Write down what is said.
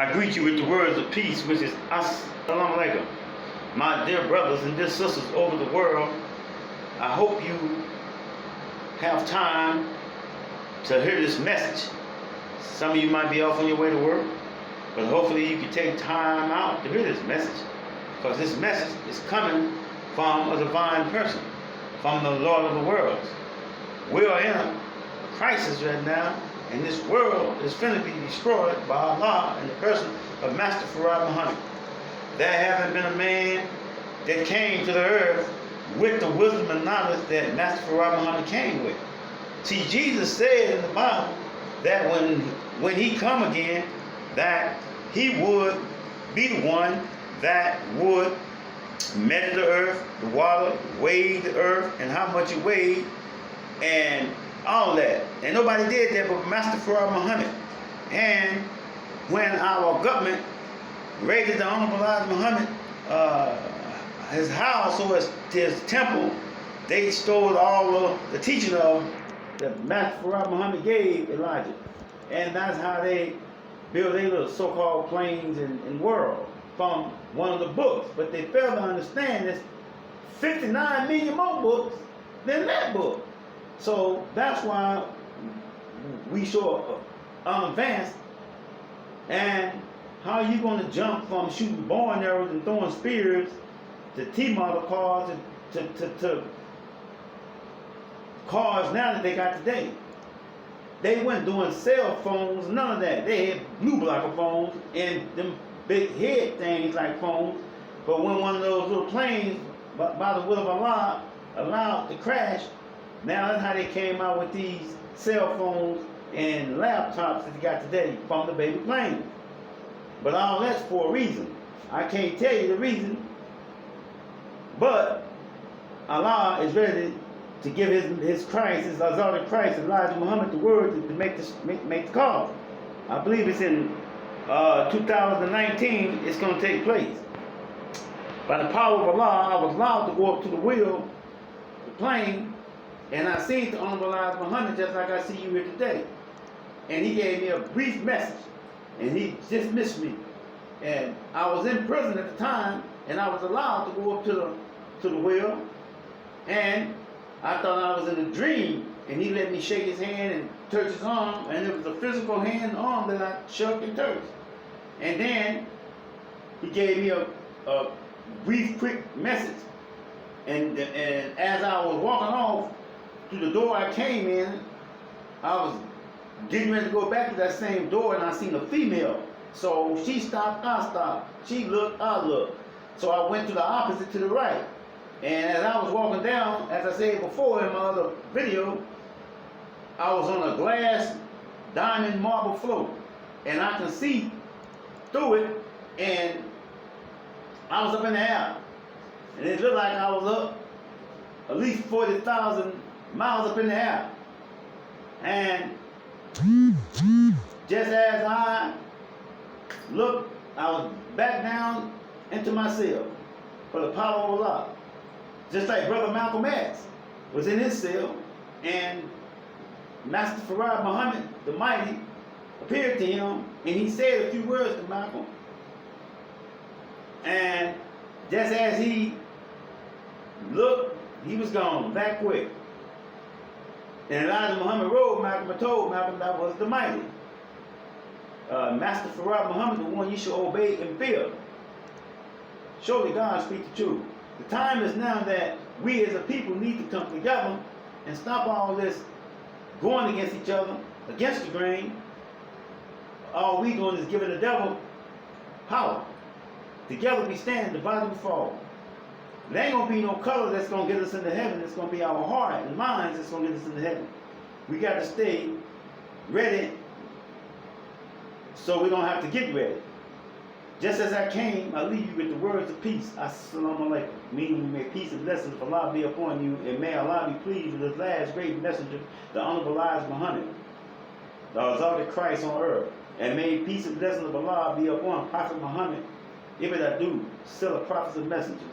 I greet you with the words of peace, which is Assalamu alaikum. My dear brothers and dear sisters over the world, I hope you have time to hear this message. Some of you might be off on your way to work, but hopefully you can take time out to hear this message, because this message is coming from a divine person, from the Lord of the worlds. We are in a crisis right now, and this world is finna be destroyed by Allah in the person of Master Farad Muhammad. There haven't been a man that came to the earth with the wisdom and knowledge that Master Farad Muhammad came with. See, Jesus said in the Bible that when he come again, that he would be the one that would measure the earth, the water, weigh the earth, and how much it weighed, and all that. And nobody did that but Master Farad Muhammad. And when our government raided the Honorable Elijah Muhammad, his house or his temple, they stole all of the teaching of that Master Farad Muhammad gave Elijah. And that's how they built their little so-called planes and world from one of the books. But they failed to understand there's 59 million more books than that book. So that's why we so advanced. And how are you going to jump from shooting bow and arrows and throwing spears to T-model cars to cars now that they got today? They weren't doing cell phones, none of that. They had blue blocker phones and them big head things like phones. But when one of those little planes, by the will of Allah, allowed to crash, now that's how they came out with these cell phones and laptops that they got today from the baby plane. But all that's for a reason. I can't tell you the reason, but Allah is ready to give his Christ, his Azalted Christ, Elijah Muhammad, the word to make the call. I believe it's in 2019 it's going to take place. By the power of Allah, I was allowed to go up to the wheel, the plane, and I seen the Honorable Elijah Muhammad just like I see you here today. And he gave me a brief message, and he dismissed me. And I was in prison at the time, and I was allowed to go up to the wheel, and I thought I was in a dream, and he let me shake his hand and touch his arm, and it was a physical hand and arm that I shook and touched. And then he gave me a brief, quick message. And as I was walking off through the door I came in, I was getting ready to go back to that same door, and I seen a female. So she stopped, I stopped. She looked, I looked. So I went to the opposite, to the right. And as I was walking down, as I said before in my other video, I was on a glass diamond marble floor. And I can see through it, and I was up in the air. And it looked like I was up at least 40,000 miles up in the air. And just as I looked, I was back down into my cell for the power of Allah. Just like Brother Malcolm X was in his cell, and Master Farad Muhammad, the Mighty, appeared to him, and he said a few words to Malcolm. And just as he looked, he was gone, that quick. And Elijah Muhammad rode Malcolm and told Malcolm that was the Mighty. Master Farad Muhammad, the one you should obey and fear. Surely God speaks the truth. The time is now that we as a people need to come together and stop all this going against each other, against the grain. All we doing is giving the devil power. Together we stand, divided we fall. There ain't gonna be no color that's gonna get us into heaven. It's gonna be our heart and minds that's gonna get us into heaven. We got to stay ready so we don't have to get ready. Just as I came, I leave you with the words of peace. Assalamu alaikum. Meaning, may peace and blessings of Allah be upon you, and may Allah be pleased with his last great messenger, the Honorable Elijah Muhammad, the Exalted Christ on earth. And may peace and blessings of Allah be upon Prophet Muhammad, Ibn Adu, still a prophet and messenger.